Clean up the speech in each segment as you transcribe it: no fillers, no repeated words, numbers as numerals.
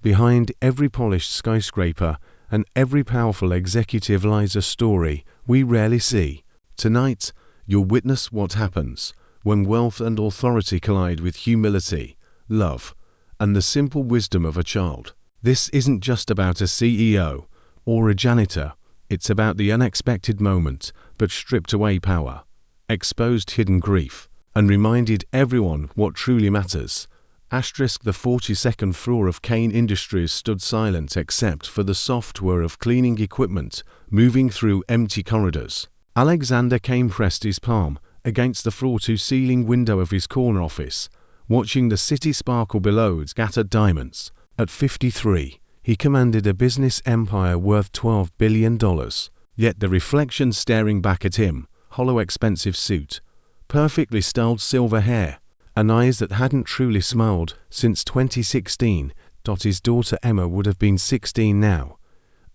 Behind every polished skyscraper and every powerful executive lies a story we rarely see. Tonight, you'll witness what happens when wealth and authority collide with humility, love, and the simple wisdom of a child. This isn't just about a CEO or a janitor. It's about the unexpected moment that stripped away power, exposed hidden grief, and reminded everyone what truly matters. Asterisk the 42nd floor of Kane Industries stood silent except for the software of cleaning equipment moving through empty corridors. Alexander Kane pressed his palm against the floor-to-ceiling window of his corner office, watching the city sparkle below its scattered diamonds. At 53, he commanded a business empire worth $12 billion, yet the reflection staring back at him, hollow expensive suit, perfectly styled silver hair, and eyes that hadn't truly smiled since 2016. His daughter Emma would have been 16 now.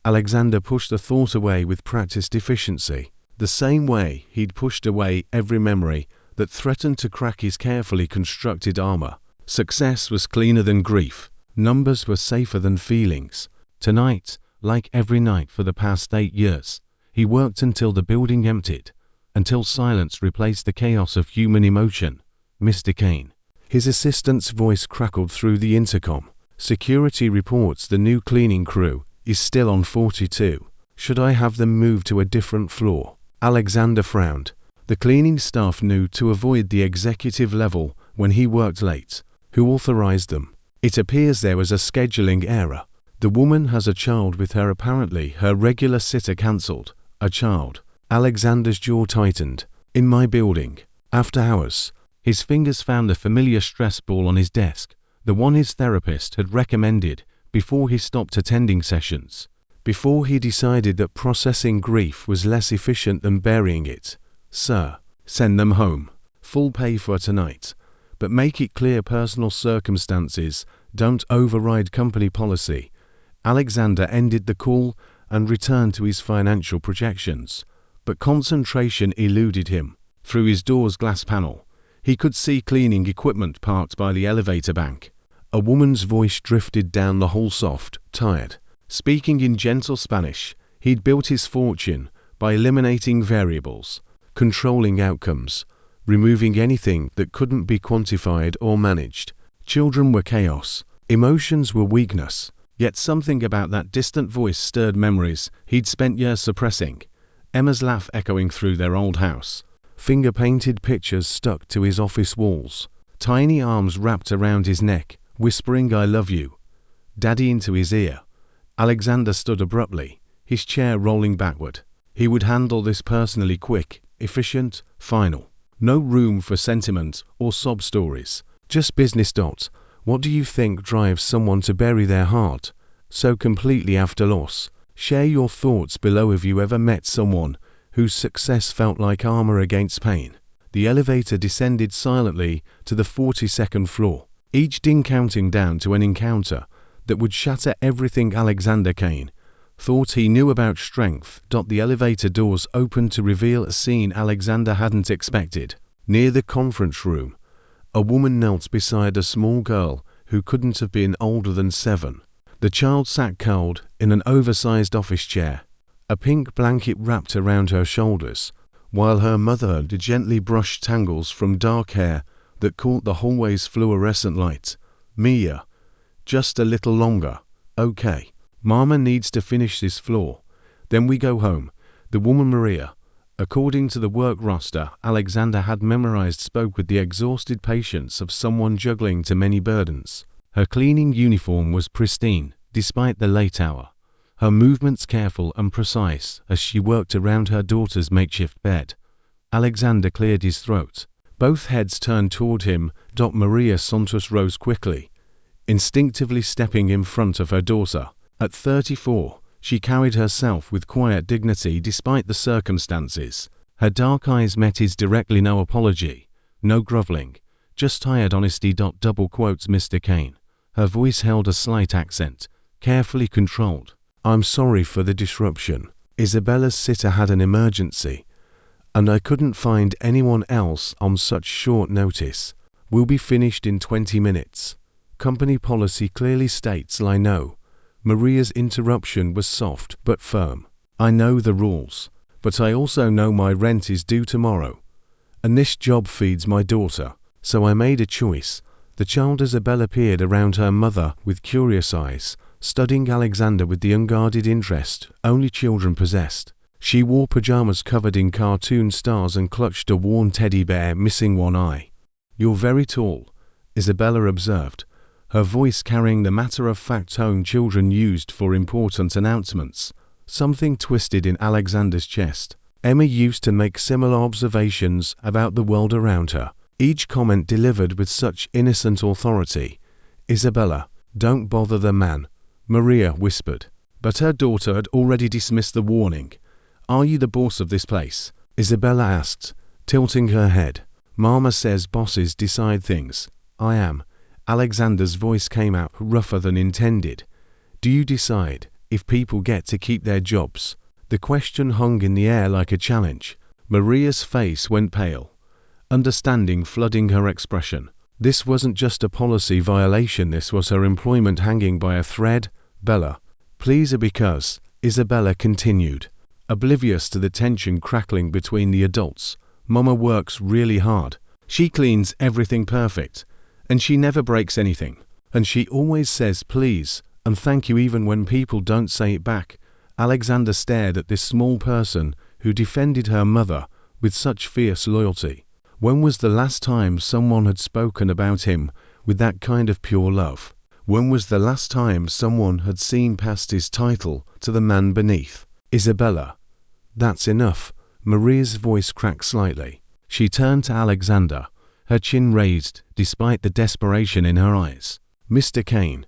Alexander pushed the thought away with practiced efficiency, the same way he'd pushed away every memory that threatened to crack his carefully constructed armor. Success was cleaner than grief. Numbers were safer than feelings. Tonight, like every night for the past 8 years, he worked until the building emptied, until silence replaced the chaos of human emotion. Mr. Kane. His assistant's voice crackled through the intercom. Security reports the new cleaning crew is still on 42. Should I have them moved to a different floor? Alexander frowned. The cleaning staff knew to avoid the executive level when he worked late. Who authorized them? It appears there was a scheduling error. The woman has a child with her. Apparently her regular sitter cancelled. A child. Alexander's jaw tightened. In my building. After hours. His fingers found the familiar stress ball on his desk, the one his therapist had recommended before he stopped attending sessions, before he decided that processing grief was less efficient than burying it. Sir, send them home. Full pay for tonight. But make it clear personal circumstances don't override company policy. Alexander ended the call and returned to his financial projections, but concentration eluded him. Through his door's glass panel, he could see cleaning equipment parked by the elevator bank. A woman's voice drifted down the hall, soft, tired. Speaking in gentle Spanish, he'd built his fortune by eliminating variables, controlling outcomes, removing anything that couldn't be quantified or managed. Children were chaos. Emotions were weakness. Yet something about that distant voice stirred memories he'd spent years suppressing. Emma's laugh echoing through their old house. Finger-painted pictures stuck to his office walls. Tiny arms wrapped around his neck, whispering "I love you, Daddy" into his ear. Alexander stood abruptly, his chair rolling backward. He would handle this personally, quick, efficient, final. No room for sentiment or sob stories. Just business. What do you think drives someone to bury their heart so completely after loss? Share your thoughts below. Have you ever met someone whose success felt like armor against pain? The elevator descended silently to the 42nd floor, each ding counting down to an encounter that would shatter everything Alexander Kane thought he knew about strength. The elevator doors opened to reveal a scene Alexander hadn't expected. Near the conference room, a woman knelt beside a small girl who couldn't have been older than 7. The child sat curled in an oversized office chair, a pink blanket wrapped around her shoulders, while her mother gently brushed tangles from dark hair that caught the hallway's fluorescent light. "Mia, just a little longer, okay? Mama needs to finish this floor, then we go home." The woman Maria, according to the work roster Alexander had memorized, spoke with the exhausted patience of someone juggling too many burdens. Her cleaning uniform was pristine, despite the late hour. Her movements careful and precise as she worked around her daughter's makeshift bed. Alexander cleared his throat. Both heads turned toward him. Maria Santos rose quickly, instinctively stepping in front of her daughter. At 34, she carried herself with quiet dignity despite the circumstances. Her dark eyes met his directly. No apology, no groveling, just tired honesty. Double quotes Mr. Kane. Her voice held a slight accent, carefully controlled. "I'm sorry for the disruption. Isabella's sitter had an emergency, and I couldn't find anyone else on such short notice. We'll be finished in 20 minutes. Company policy clearly states I know. Maria's interruption was soft but firm. I know the rules, but I also know my rent is due tomorrow. And this job feeds my daughter, so I made a choice. The child Isabella peered around her mother with curious eyes, studying Alexander with the unguarded interest only children possessed. She wore pajamas covered in cartoon stars and clutched a worn teddy bear missing one eye. You're very tall, Isabella observed, her voice carrying the matter-of-fact tone children used for important announcements. Something twisted in Alexander's chest. Emma used to make similar observations about the world around her, each comment delivered with such innocent authority. Isabella, don't bother the man, Maria whispered. But her daughter had already dismissed the warning. Are you the boss of this place? Isabella asked, tilting her head. Mama says bosses decide things. I am. Alexander's voice came out rougher than intended. Do you decide if people get to keep their jobs? The question hung in the air like a challenge. Maria's face went pale, understanding flooding her expression. This wasn't just a policy violation, this was her employment hanging by a thread. Bella, please, because, Isabella continued, oblivious to the tension crackling between the adults. Mama works really hard. She cleans everything perfect, and she never breaks anything. And she always says please and thank you even when people don't say it back. Alexander stared at this small person who defended her mother with such fierce loyalty. When was the last time someone had spoken about him with that kind of pure love? When was the last time someone had seen past his title to the man beneath? Isabella. That's enough. Maria's voice cracked slightly. She turned to Alexander, her chin raised despite the desperation in her eyes. Mr. Kane,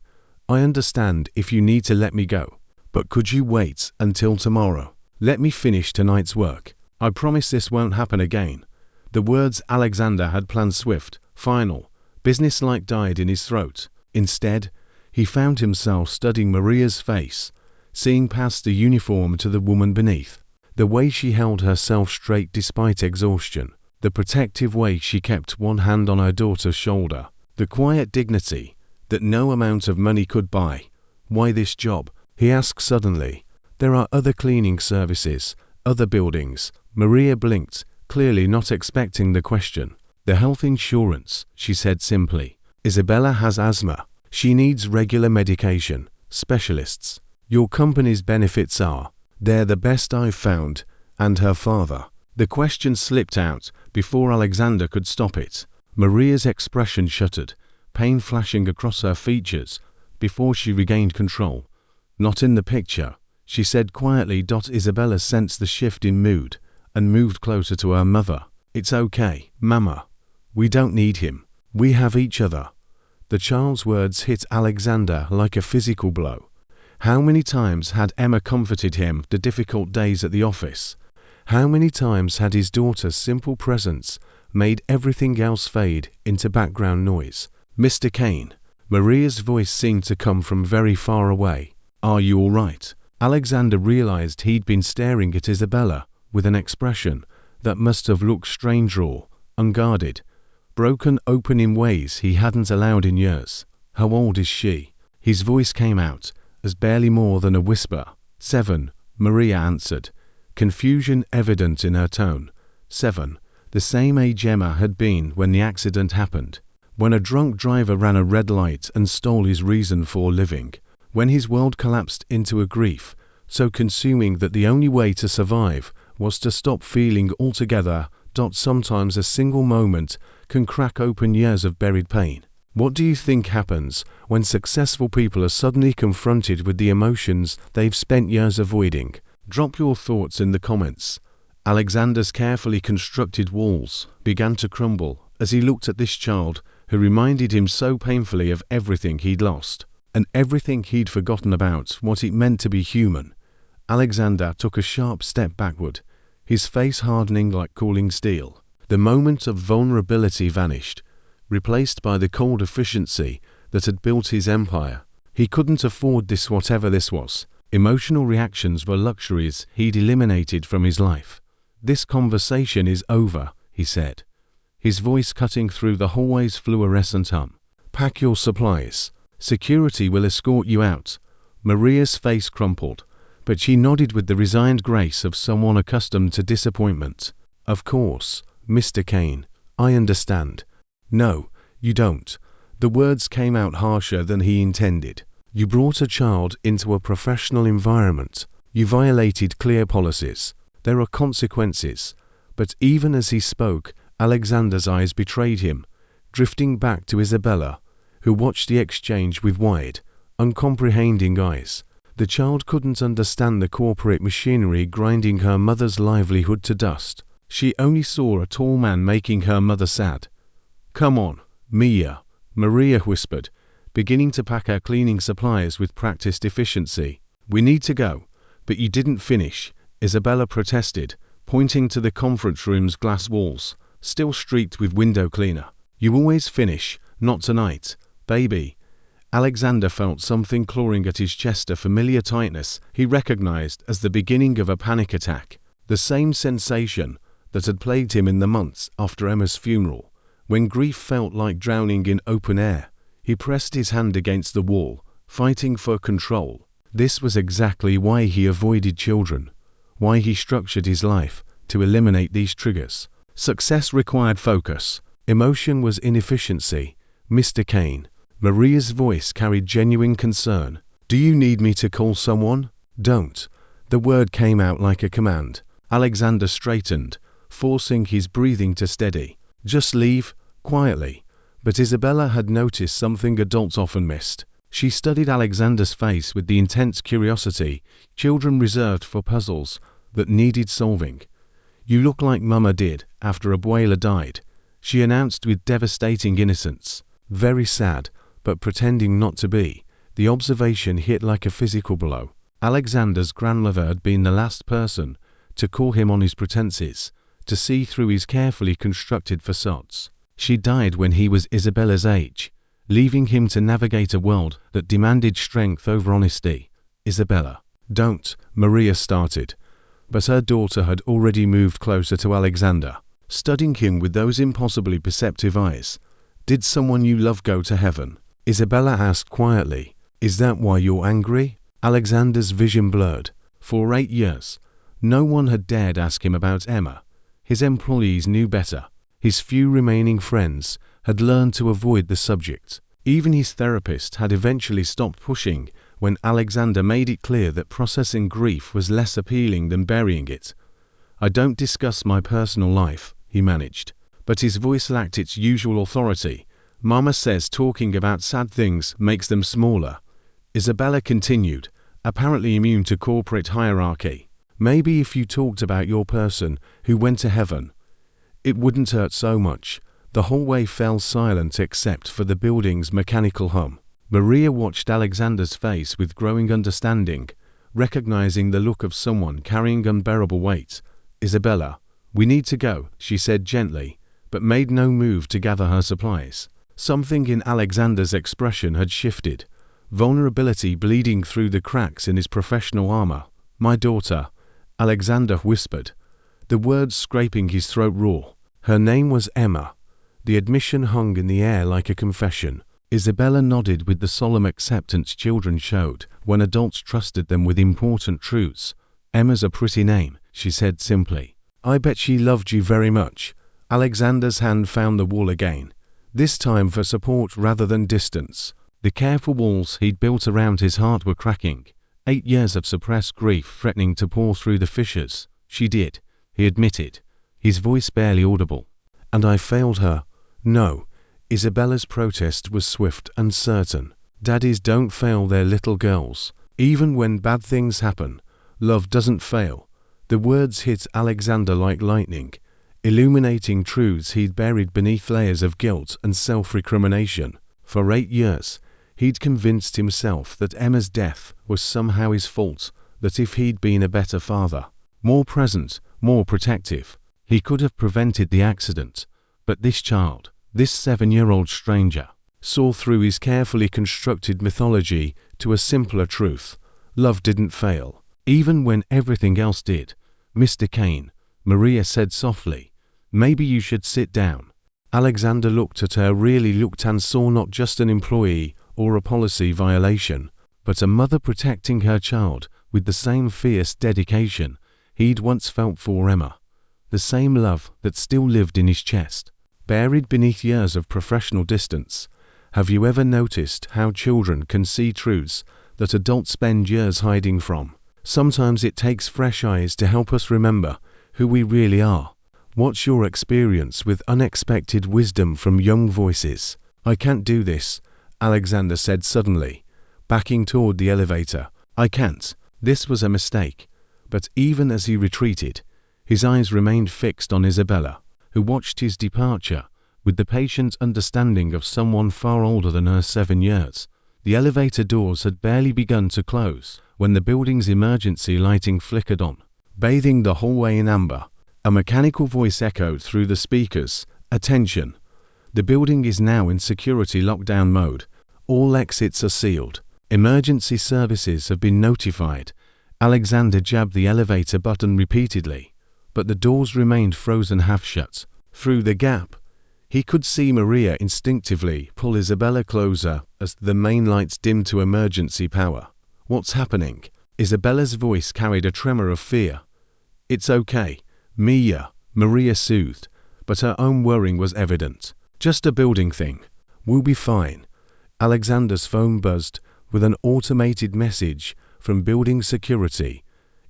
I understand if you need to let me go, but could you wait until tomorrow? Let me finish tonight's work. I promise this won't happen again. The words Alexander had planned swift, final, businesslike died in his throat. Instead, he found himself studying Maria's face, seeing past the uniform to the woman beneath. The way she held herself straight despite exhaustion, the protective way she kept one hand on her daughter's shoulder, the quiet dignity that no amount of money could buy. Why this job? He asked suddenly. There are other cleaning services, other buildings. Maria blinked, clearly not expecting the question. The health insurance, she said simply. Isabella has asthma. She needs regular medication. Specialists. Your company's benefits are. They're the best I've found. And her father. The question slipped out before Alexander could stop it. Maria's expression shuttered, pain flashing across her features, before she regained control. Not in the picture, she said quietly. Isabella sensed the shift in mood and moved closer to her mother. It's okay, Mama. We don't need him. We have each other. The child's words hit Alexander like a physical blow. How many times had Emma comforted him the difficult days at the office? How many times had his daughter's simple presence made everything else fade into background noise? Mr. Kane. Maria's voice seemed to come from very far away. Are you all right? Alexander realized he'd been staring at Isabella with an expression that must have looked strange, raw, unguarded, broken open in ways he hadn't allowed in years. How old is she? His voice came out as barely more than a whisper. 7, Maria answered, confusion evident in her tone. 7, the same age Emma had been when the accident happened. When a drunk driver ran a red light and stole his reason for living. When his world collapsed into a grief so consuming that the only way to survive was to stop feeling altogether. Sometimes a single moment can crack open years of buried pain. What do you think happens when successful people are suddenly confronted with the emotions they've spent years avoiding? Drop your thoughts in the comments. Alexander's carefully constructed walls began to crumble as he looked at this child who reminded him so painfully of everything he'd lost and everything he'd forgotten about what it meant to be human. Alexander took a sharp step backward, his face hardening like cooling steel. The moment of vulnerability vanished, replaced by the cold efficiency that had built his empire. He couldn't afford this, whatever this was. Emotional reactions were luxuries he'd eliminated from his life. This conversation is over, he said, his voice cutting through the hallway's fluorescent hum. Pack your supplies. Security will escort you out." Maria's face crumpled, but she nodded with the resigned grace of someone accustomed to disappointment. "Of course, Mr. Kane. I understand." "No, you don't." The words came out harsher than he intended. "You brought a child into a professional environment. You violated clear policies. There are consequences." But even as he spoke, Alexander's eyes betrayed him, drifting back to Isabella, who watched the exchange with wide, uncomprehending eyes. The child couldn't understand the corporate machinery grinding her mother's livelihood to dust. She only saw a tall man making her mother sad. "Come on, Mia," Maria whispered, beginning to pack her cleaning supplies with practiced efficiency. "We need to go." "But you didn't finish," Isabella protested, pointing to the conference room's glass walls, still streaked with window cleaner. "You always finish, not tonight, baby." Alexander felt something clawing at his chest, a familiar tightness he recognized as the beginning of a panic attack. The same sensation that had plagued him in the months after Emma's funeral, when grief felt like drowning in open air. He pressed his hand against the wall, fighting for control. This was exactly why he avoided children, why he structured his life to eliminate these triggers. Success required focus. Emotion was inefficiency. "Mr. Kane." Maria's voice carried genuine concern. "Do you need me to call someone?" "Don't." The word came out like a command. Alexander straightened, forcing his breathing to steady. "Just leave, quietly." But Isabella had noticed something adults often missed. She studied Alexander's face with the intense curiosity children reserved for puzzles that needed solving. "You look like Mama did after Abuela died," she announced with devastating innocence. Very sad, but pretending not to be. The observation hit like a physical blow. Alexander's grandmother had been the last person to call him on his pretenses, to see through his carefully constructed facades. She died when he was Isabella's age, leaving him to navigate a world that demanded strength over honesty. "Isabella." "Don't," Maria started, but her daughter had already moved closer to Alexander, studying him with those impossibly perceptive eyes. "Did someone you love go to heaven?" Isabella asked quietly. "Is that why you're angry?" Alexander's vision blurred. For 8 years, no one had dared ask him about Emma. His employees knew better. His few remaining friends had learned to avoid the subject. Even his therapist had eventually stopped pushing when Alexander made it clear that processing grief was less appealing than burying it. "I don't discuss my personal life," he managed, but his voice lacked its usual authority. "Mama says talking about sad things makes them smaller." Isabella continued, apparently immune to corporate hierarchy. "Maybe if you talked about your person who went to heaven, it wouldn't hurt so much." The hallway fell silent except for the building's mechanical hum. Maria watched Alexander's face with growing understanding, recognizing the look of someone carrying unbearable weight. "Isabella, we need to go," she said gently, but made no move to gather her supplies. Something in Alexander's expression had shifted, vulnerability bleeding through the cracks in his professional armor. "My daughter," Alexander whispered, the words scraping his throat raw. Her name was Emma. The admission hung in the air like a confession. Isabella nodded with the solemn acceptance children showed when adults trusted them with important truths. "Emma's a pretty name," she said simply. "I bet she loved you very much." Alexander's hand found the wall again, this time for support rather than distance. The careful walls he'd built around his heart were cracking, 8 years of suppressed grief threatening to pour through the fissures. "She did," he admitted, his voice barely audible. "And I failed her." "No." Isabella's protest was swift and certain. "Daddies don't fail their little girls. Even when bad things happen, love doesn't fail." The words hit Alexander like lightning, illuminating truths he'd buried beneath layers of guilt and self-recrimination. For 8 years, he'd convinced himself that Emma's death was somehow his fault, that if he'd been a better father, more present, more protective, he could have prevented the accident. But this child, this 7-year-old stranger, saw through his carefully constructed mythology to a simpler truth. Love didn't fail, even when everything else did. "Mr. Kane," Maria said softly, "maybe you should sit down." Alexander looked at her, really looked, and saw not just an employee or a policy violation, but a mother protecting her child with the same fierce dedication he'd once felt for Emma, the same love that still lived in his chest, buried beneath years of professional distance. Have you ever noticed how children can see truths that adults spend years hiding from? Sometimes it takes fresh eyes to help us remember who we really are. What's your experience with unexpected wisdom from young voices? I can't do this, Alexander said suddenly, backing toward the elevator. I can't. This was a mistake. But even as he retreated, his eyes remained fixed on Isabella, who watched his departure with the patient understanding of someone far older than her 7 years. The elevator doors had barely begun to close when the building's emergency lighting flickered on, bathing the hallway in amber. A mechanical voice echoed through the speakers. Attention! The building is now in security lockdown mode. All exits are sealed. Emergency services have been notified. Alexander jabbed the elevator button repeatedly, but the doors remained frozen half shut. Through the gap, he could see Maria instinctively pull Isabella closer as the main lights dimmed to emergency power. What's happening? Isabella's voice carried a tremor of fear. It's okay, Mia, Maria soothed, but her own worrying was evident. Just a building thing. We'll be fine. Alexander's phone buzzed with an automated message from building security.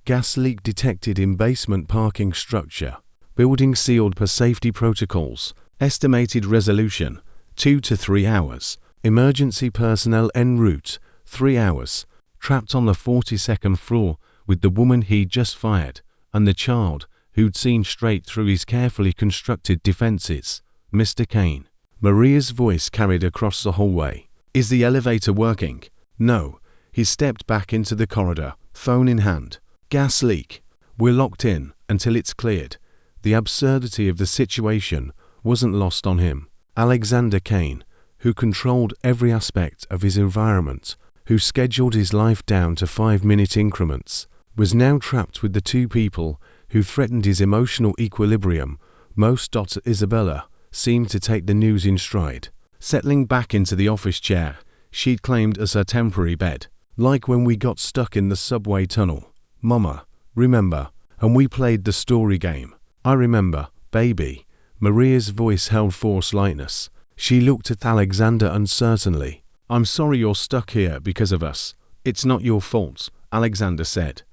Gas leak detected in basement parking structure. Building sealed per safety protocols. Estimated resolution, 2 to 3 hours. Emergency personnel en route, 3 hours. Trapped on the 42nd floor with the woman he'd just fired, and the child who'd seen straight through his carefully constructed defenses. Mr. Kane. Maria's voice carried across the hallway. Is the elevator working? No. He stepped back into the corridor, phone in hand. Gas leak. We're locked in until it's cleared. The absurdity of the situation wasn't lost on him. Alexander Kane, who controlled every aspect of his environment, who scheduled his life down to 5-minute increments, was now trapped with the two people who threatened his emotional equilibrium. Most. Isabella seemed to take the news in stride, settling back into the office chair she'd claimed as her temporary bed. Like when we got stuck in the subway tunnel. Mama, remember? And we played the story game. I remember, baby. Maria's voice held forced lightness. She looked at Alexander uncertainly. I'm sorry you're stuck here because of us. It's not your fault, Alexander said,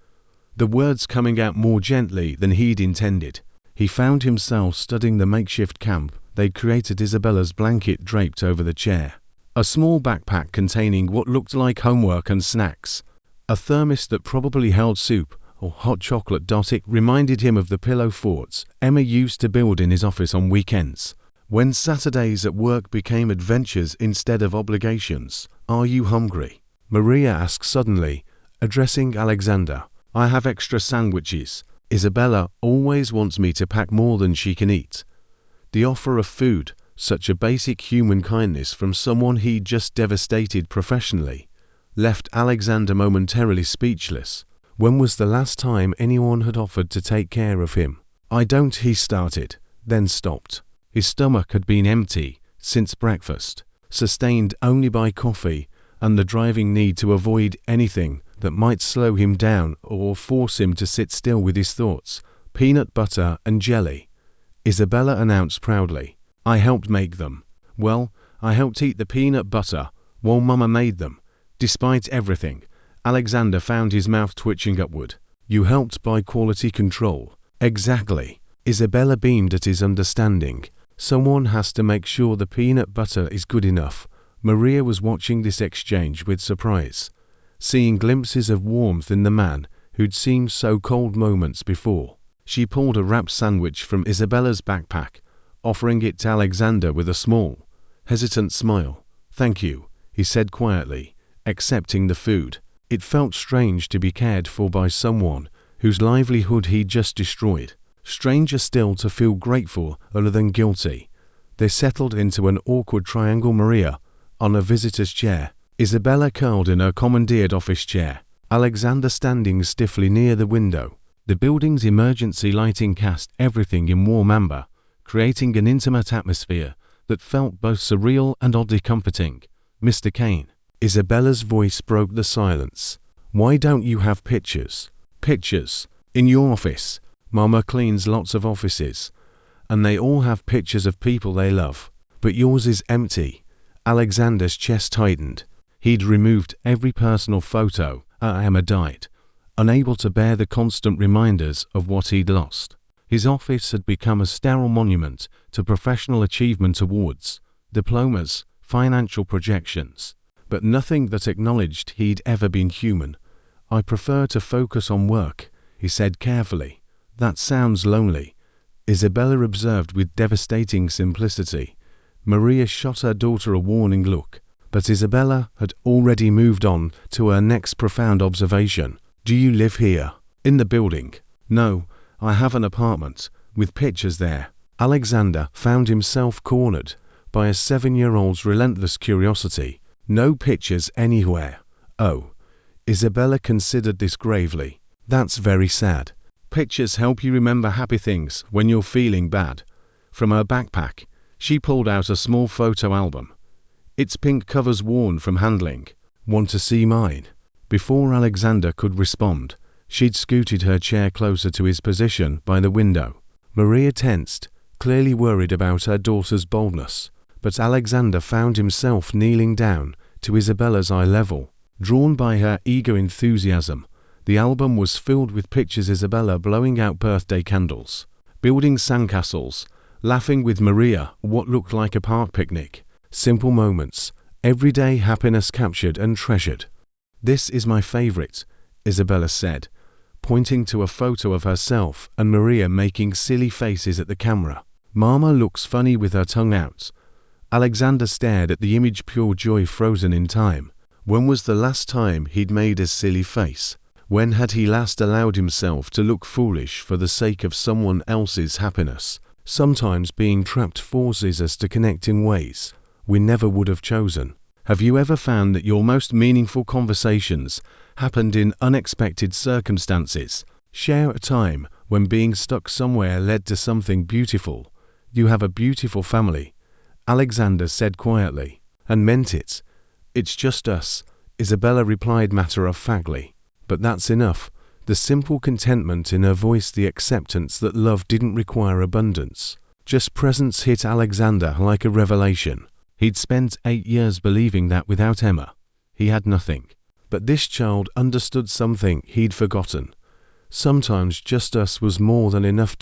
the words coming out more gently than he'd intended. He found himself studying the makeshift camp they'd created. Isabella's blanket draped over the chair. A small backpack containing what looked like homework and snacks. A thermos that probably held soup or hot chocolate. It reminded him of the pillow forts Emma used to build in his office on weekends, when Saturdays at work became adventures instead of obligations. Are you hungry? Maria asked suddenly, addressing Alexander. I have extra sandwiches. Isabella always wants me to pack more than she can eat. The offer of food, such a basic human kindness from someone he'd just devastated professionally, left Alexander momentarily speechless. When was the last time anyone had offered to take care of him? I don't, he started, then stopped. His stomach had been empty since breakfast, sustained only by coffee and the driving need to avoid anything that might slow him down or force him to sit still with his thoughts. Peanut butter and jelly, Isabella announced proudly. I helped make them. Well, I helped eat the peanut butter while Mama made them. Despite everything, Alexander found his mouth twitching upward. You helped by quality control. Exactly. Isabella beamed at his understanding. Someone has to make sure the peanut butter is good enough. Maria was watching this exchange with surprise, seeing glimpses of warmth in the man who'd seemed so cold moments before. She pulled a wrapped sandwich from Isabella's backpack, offering it to Alexander with a small, hesitant smile. Thank you, he said quietly, accepting the food. It felt strange to be cared for by someone whose livelihood he'd just destroyed. Stranger still to feel grateful rather than guilty. They settled into an awkward triangle. Maria on a visitor's chair, Isabella curled in her commandeered office chair, Alexander standing stiffly near the window. The building's emergency lighting cast everything in warm amber, creating an intimate atmosphere that felt both surreal and oddly comforting. "Mr. Kane." Isabella's voice broke the silence. "Why don't you have pictures?" "Pictures? In your office?" "Mama cleans lots of offices, and they all have pictures of people they love. But yours is empty." Alexander's chest tightened. He'd removed every personal photo Emma died, unable to bear the constant reminders of what he'd lost. His office had become a sterile monument to professional achievement awards, diplomas, financial projections, but nothing that acknowledged he'd ever been human. "I prefer to focus on work," he said carefully. "That sounds lonely." Isabella observed with devastating simplicity. Maria shot her daughter a warning look, but Isabella had already moved on to her next profound observation. "Do you live here?" "In the building." "No, I have an apartment, with pictures there." Alexander found himself cornered by a 7-year-old's relentless curiosity. "No pictures anywhere." "Oh." Isabella considered this gravely. "That's very sad. Pictures help you remember happy things when you're feeling bad." From her backpack, she pulled out a small photo album. Its pink cover's worn from handling. "Want to see mine?" Before Alexander could respond, she'd scooted her chair closer to his position by the window. Maria tensed, clearly worried about her daughter's boldness, but Alexander found himself kneeling down to Isabella's eye level. Drawn by her eager enthusiasm, the album was filled with pictures Isabella blowing out birthday candles, building sandcastles, laughing with Maria what looked like a park picnic. Simple moments, everyday happiness captured and treasured. "This is my favorite," Isabella said, pointing to a photo of herself and Maria making silly faces at the camera. "Mama looks funny with her tongue out." Alexander stared at the image, pure joy frozen in time. When was the last time he'd made a silly face? When had he last allowed himself to look foolish for the sake of someone else's happiness? Sometimes being trapped forces us to connect in ways we never would have chosen. Have you ever found that your most meaningful conversations happened in unexpected circumstances? Share a time when being stuck somewhere led to something beautiful. "You have a beautiful family," Alexander said quietly, and meant it. "It's just us," Isabella replied matter-of-factly. But that's enough. The simple contentment in her voice, the acceptance that love didn't require abundance, just presence, hit Alexander like a revelation. He'd spent 8 years believing that without Emma, he had nothing. But this child understood something he'd forgotten. Sometimes just us was more than enough.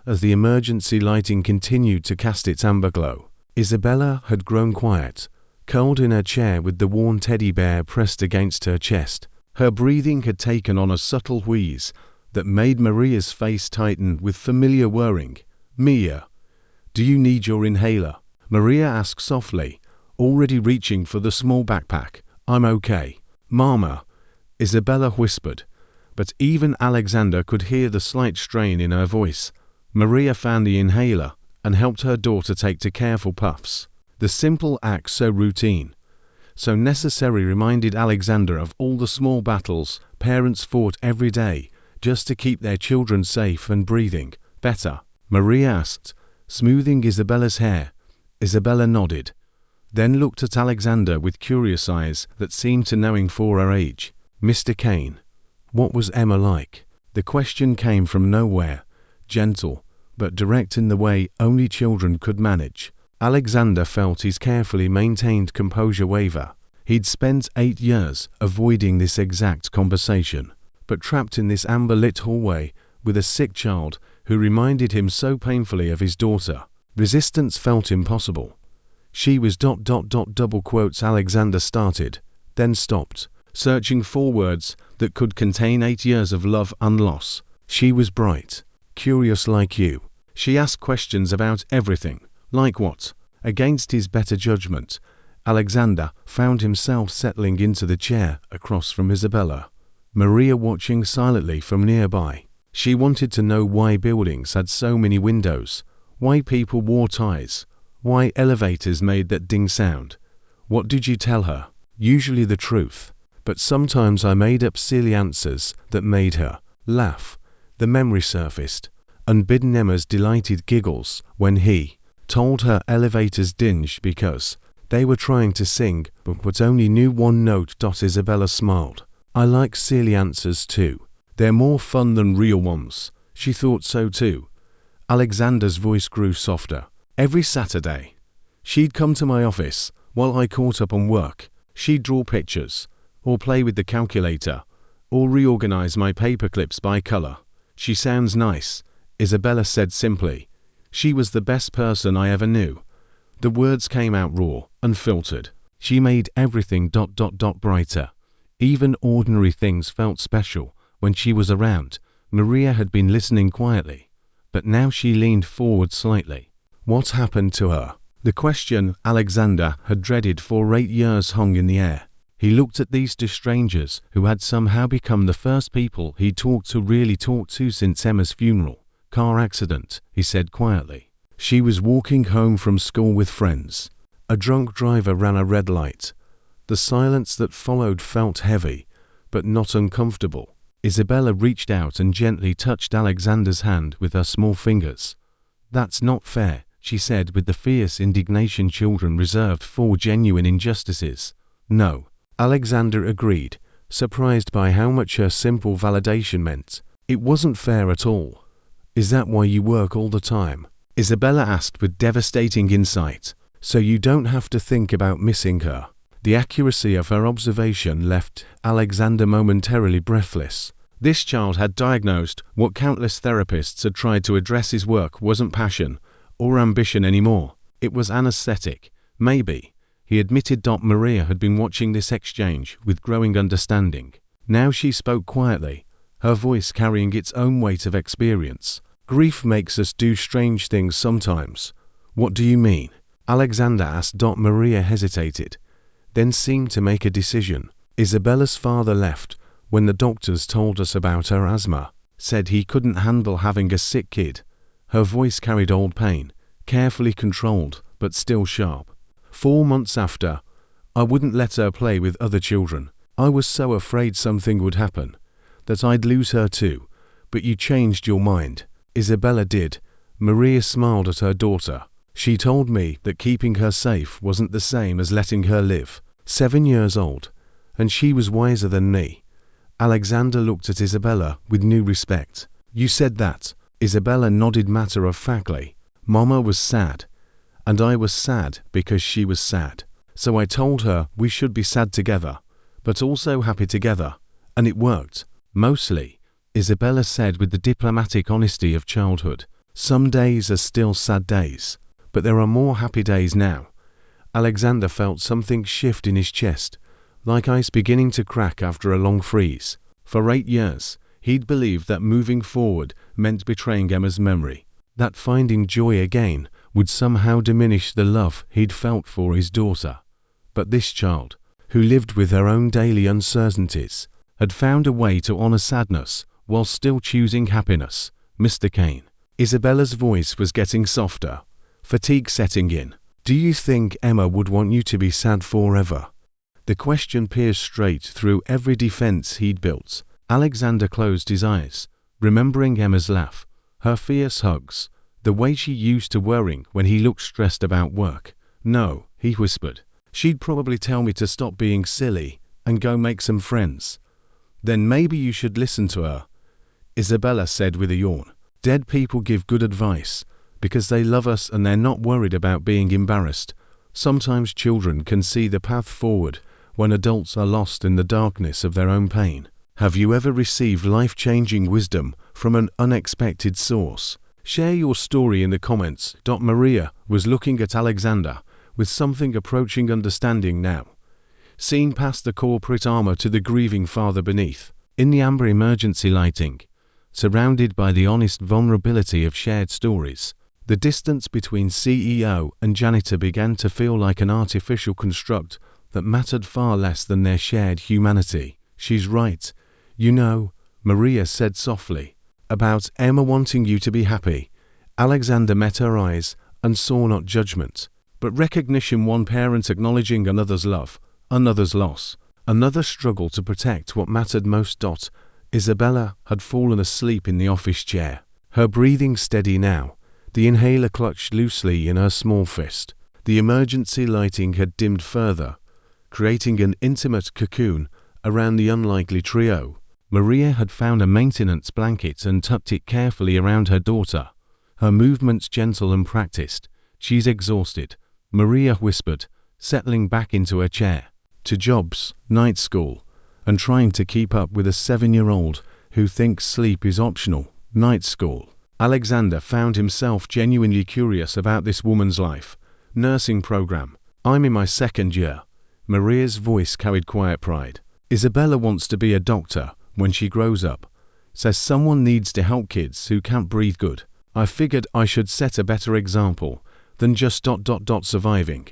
As the emergency lighting continued to cast its amber glow, Isabella had grown quiet, curled in her chair with the worn teddy bear pressed against her chest. Her breathing had taken on a subtle wheeze that made Maria's face tighten with familiar whirring. "Mia, do you need your inhaler?" Maria asked softly, already reaching for the small backpack. "I'm okay." "Mama," Isabella whispered, but even Alexander could hear the slight strain in her voice. Maria found the inhaler and helped her daughter take to careful puffs. The simple act, so routine, so necessary, reminded Alexander of all the small battles parents fought every day just to keep their children safe and breathing better. Maria asked, smoothing Isabella's hair. Isabella nodded, then looked at Alexander with curious eyes that seemed to knowing for her age. "Mr. Kane, what was Emma like?" The question came from nowhere, gentle, but direct in the way only children could manage. Alexander felt his carefully maintained composure waver. He'd spent 8 years avoiding this exact conversation, but trapped in this amber-lit hallway with a sick child who reminded him so painfully of his daughter. Resistance felt impossible. "She was ... double quotes Alexander started, then stopped, searching for words that could contain 8 years of love and loss. "She was bright, curious like you. She asked questions about everything." "Like what?" Against his better judgment, Alexander found himself settling into the chair across from Isabella, Maria watching silently from nearby. She wanted to know why buildings had so many windows, why people wore ties, why elevators made that ding sound. What did you tell her? Usually the truth, but sometimes I made up silly answers that made her laugh. The memory surfaced, unbidden Emma's delighted giggles when he told her elevators dinged because they were trying to sing but only knew one note. Isabella smiled. I like silly answers too. They're more fun than real ones. She thought so too. Alexander's voice grew softer. Every Saturday, she'd come to my office while I caught up on work. She'd draw pictures, or play with the calculator, or reorganize my paperclips by color. She sounds nice, Isabella said simply. She was the best person I ever knew. The words came out raw, unfiltered. She made everything brighter. Even ordinary things felt special when she was around. Maria had been listening quietly, but now she leaned forward slightly. What happened to her? The question Alexander had dreaded for 8 years hung in the air. He looked at these two strangers who had somehow become the first people he really talked to since Emma's funeral. Car accident, he said quietly. She was walking home from school with friends. A drunk driver ran a red light. The silence that followed felt heavy, but not uncomfortable. Isabella reached out and gently touched Alexander's hand with her small fingers. That's not fair, she said with the fierce indignation children reserved for genuine injustices. No, Alexander agreed, surprised by how much her simple validation meant. It wasn't fair at all. Is that why you work all the time? Isabella asked with devastating insight. So you don't have to think about missing her. The accuracy of her observation left Alexander momentarily breathless. This child had diagnosed what countless therapists had tried to address. His work wasn't passion or ambition anymore. It was anesthetic. Maybe, he admitted. Maria had been watching this exchange with growing understanding. Now she spoke quietly, her voice carrying its own weight of experience. Grief makes us do strange things sometimes. What do you mean? Alexander asked. Maria hesitated, then seemed to make a decision. Isabella's father left when the doctors told us about her asthma. Said he couldn't handle having a sick kid. Her voice carried old pain, carefully controlled, but still sharp. 4 months after, I wouldn't let her play with other children. I was so afraid something would happen, that I'd lose her too. But you changed your mind. Isabella did. Maria smiled at her daughter. She told me that keeping her safe wasn't the same as letting her live. 7 years old, and she was wiser than me. Alexander looked at Isabella with new respect. You said that. Isabella nodded matter-of-factly. Mama was sad, and I was sad because she was sad. So I told her we should be sad together, but also happy together. And it worked. Mostly, Isabella said with the diplomatic honesty of childhood. Some days are still sad days, but there are more happy days now. Alexander felt something shift in his chest, like ice beginning to crack after a long freeze. For 8 years, he'd believed that moving forward meant betraying Emma's memory, that finding joy again would somehow diminish the love he'd felt for his daughter. But this child, who lived with her own daily uncertainties, had found a way to honor sadness while still choosing happiness. Mr. Kane. Isabella's voice was getting softer, fatigue setting in. Do you think Emma would want you to be sad forever? The question pierced straight through every defense he'd built. Alexander closed his eyes, remembering Emma's laugh, her fierce hugs, the way she used to worrying when he looked stressed about work. No, he whispered. She'd probably tell me to stop being silly and go make some friends. Then maybe you should listen to her, Isabella said with a yawn. Dead people give good advice because they love us and they're not worried about being embarrassed. Sometimes children can see the path forward when adults are lost in the darkness of their own pain. Have you ever received life-changing wisdom from an unexpected source? Share your story in the comments. Maria was looking at Alexander with something approaching understanding now, seeing past the corporate armor to the grieving father beneath. In the amber emergency lighting, surrounded by the honest vulnerability of shared stories, the distance between CEO and Janitor began to feel like an artificial construct that mattered far less than their shared humanity. She's right, you know, Maria said softly, about Emma wanting you to be happy. Alexander met her eyes and saw not judgment, but recognition. One parent acknowledging another's love, another's loss, another struggle to protect what mattered most. Isabella had fallen asleep in the office chair, her breathing steady now, The inhaler clutched loosely in her small fist. The emergency lighting had dimmed further, creating an intimate cocoon around the unlikely trio. Maria had found a maintenance blanket and tucked it carefully around her daughter, her movements gentle and practiced. "She's exhausted," Maria whispered, settling back into her chair. To jobs, night school, and trying to keep up with a 7-year-old who thinks sleep is optional. Night school. Alexander found himself genuinely curious about this woman's life. Nursing program. "I'm in my 2nd year." Maria's voice carried quiet pride. "Isabella wants to be a doctor when she grows up. Says someone needs to help kids who can't breathe good. I figured I should set a better example than just surviving."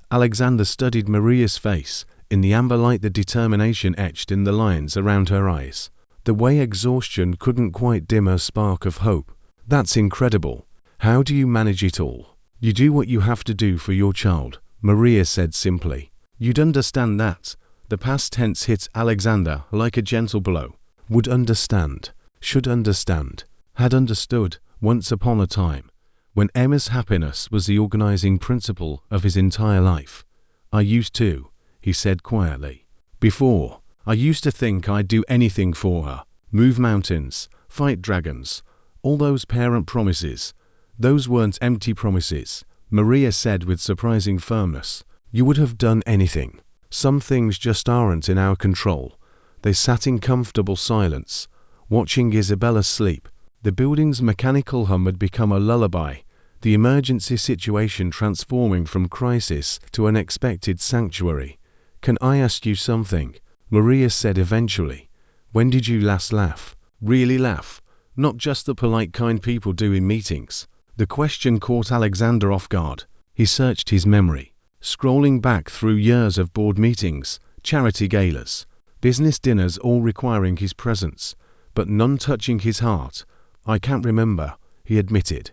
Alexander studied Maria's face. In the amber light, the determination etched in the lines around her eyes. The way exhaustion couldn't quite dim her spark of hope. "That's incredible. How do you manage it all?" "You do what you have to do for your child," Maria said simply. "You'd understand that." The past tense hit Alexander like a gentle blow. Would understand. Should understand. Had understood once upon a time, when Emma's happiness was the organizing principle of his entire life. "I used to," he said quietly. "Before, I used to think I'd do anything for her. Move mountains, fight dragons. All those parent promises. Those weren't empty promises," Maria said with surprising firmness. "You would have done anything. Some things just aren't in our control." They sat in comfortable silence, watching Isabella sleep. The building's mechanical hum had become a lullaby, the emergency situation transforming from crisis to unexpected sanctuary. "Can I ask you something?" Maria said eventually. "When did you last laugh? Really laugh? Not just the polite kind people do in meetings." The question caught Alexander off guard. He searched his memory, scrolling back through years of board meetings, charity galas, business dinners, all requiring his presence, but none touching his heart. "I can't remember," he admitted.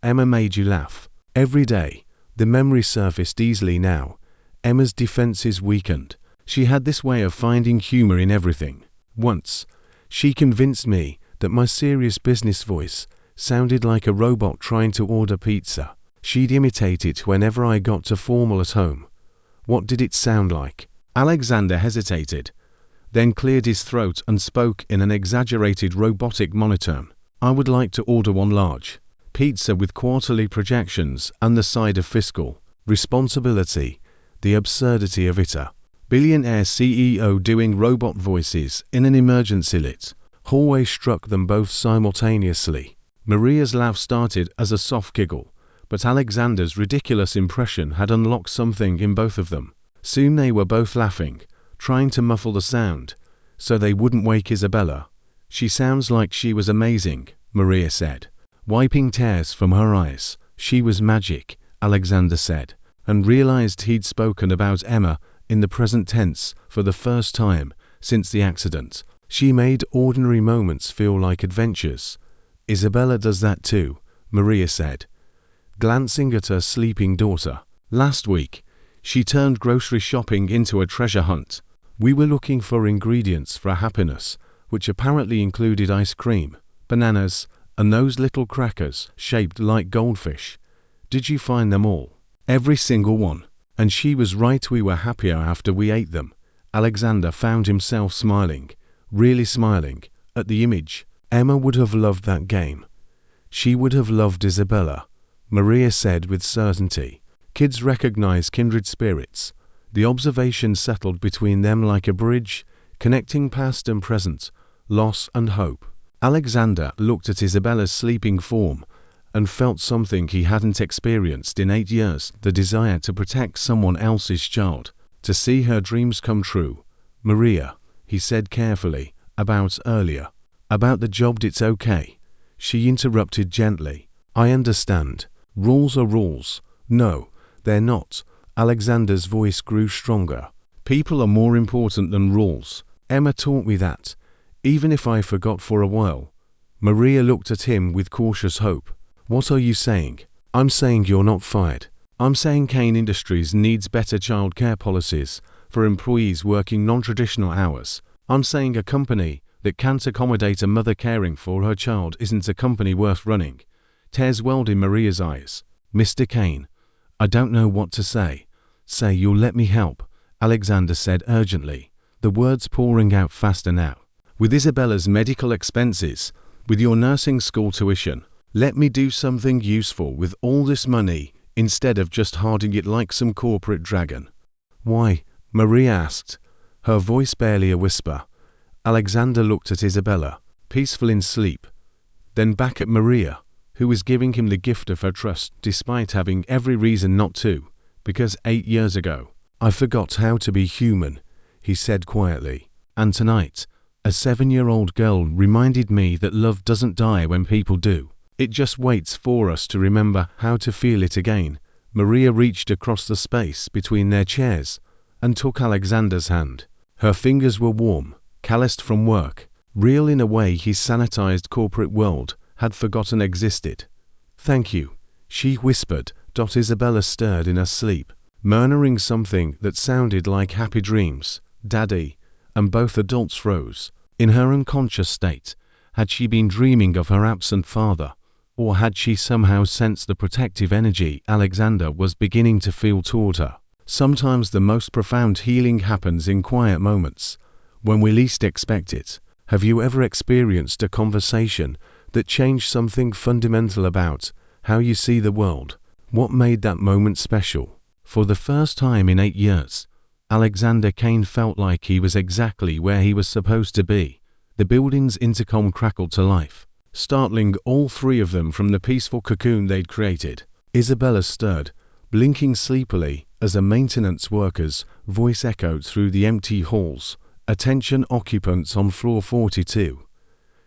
"Emma made you laugh." Every day. The memory surfaced easily now. Emma's defenses weakened. She had this way of finding humor in everything. Once, she convinced me that my serious business voice sounded like a robot trying to order pizza. She'd imitate it whenever I got too formal at home. "What did it sound like?" Alexander hesitated, then cleared his throat and spoke in an exaggerated robotic monotone. "I would like to order one large pizza with quarterly projections and the side of fiscal responsibility." The absurdity of it. A billionaire CEO doing robot voices in an emergency lit hallway struck them both simultaneously. Maria's laugh started as a soft giggle, but Alexander's ridiculous impression had unlocked something in both of them. Soon they were both laughing, trying to muffle the sound so they wouldn't wake Isabella. "She sounds like she was amazing," Maria said, wiping tears from her eyes. "She was magic," Alexander said, and realized he'd spoken about Emma in the present tense for the first time since the accident. "She made ordinary moments feel like adventures." "Isabella does that too," Maria said, glancing at her sleeping daughter. "Last week, she turned grocery shopping into a treasure hunt. We were looking for ingredients for happiness, which apparently included ice cream, bananas, and those little crackers shaped like goldfish. Did you find them all?" "Every single one. And she was right, we were happier after we ate them." Alexander found himself smiling, really smiling, at the image. Emma would have loved that game. She would have loved Isabella, Maria said with certainty. Kids recognize kindred spirits. The observation settled between them like a bridge, connecting past and present, loss and hope. Alexander looked at Isabella's sleeping form and felt something he hadn't experienced in 8 years, the desire to protect someone else's child, to see her dreams come true. "Maria," he said carefully, "about earlier. About the job, it's okay." She interrupted gently. "I understand. Rules are rules." "No, they're not." Alexander's voice grew stronger. "People are more important than rules. Emma taught me that, even if I forgot for a while." Maria looked at him with cautious hope. "What are you saying?" "I'm saying you're not fired. I'm saying Kane Industries needs better childcare policies for employees working non-traditional hours. I'm saying a company that can't accommodate a mother caring for her child isn't a company worth running. Tears welled in Maria's eyes. "Mr. Kane, I don't know what to say." "Say you'll let me help," Alexander said urgently, the words pouring out faster now. "With Isabella's medical expenses, with your nursing school tuition, let me do something useful with all this money instead of just hoarding it like some corporate dragon." "Why?" Maria asked, her voice barely a whisper. Alexander looked at Isabella, peaceful in sleep, then back at Maria, who was giving him the gift of her trust despite having every reason not to, because 8 years ago, "I forgot how to be human," he said quietly. "And tonight, a 7-year-old girl reminded me that love doesn't die when people do. It just waits for us to remember how to feel it again." Maria reached across the space between their chairs and took Alexander's hand. Her fingers were warm, calloused from work, real in a way his sanitized corporate world had forgotten existed. "Thank you," she whispered. Isabella stirred in her sleep, murmuring something that sounded like happy dreams. "Daddy," and both adults froze. In her unconscious state, had she been dreaming of her absent father, or had she somehow sensed the protective energy Alexander was beginning to feel toward her? Sometimes the most profound healing happens in quiet moments, when we least expect it. Have you ever experienced a conversation that changed something fundamental about how you see the world? What made that moment special? For the first time in 8 years, Alexander Kane felt like he was exactly where he was supposed to be. The building's intercom crackled to life, startling all three of them from the peaceful cocoon they'd created. Isabella stirred, blinking sleepily as a maintenance worker's voice echoed through the empty halls. "Attention occupants on floor 42.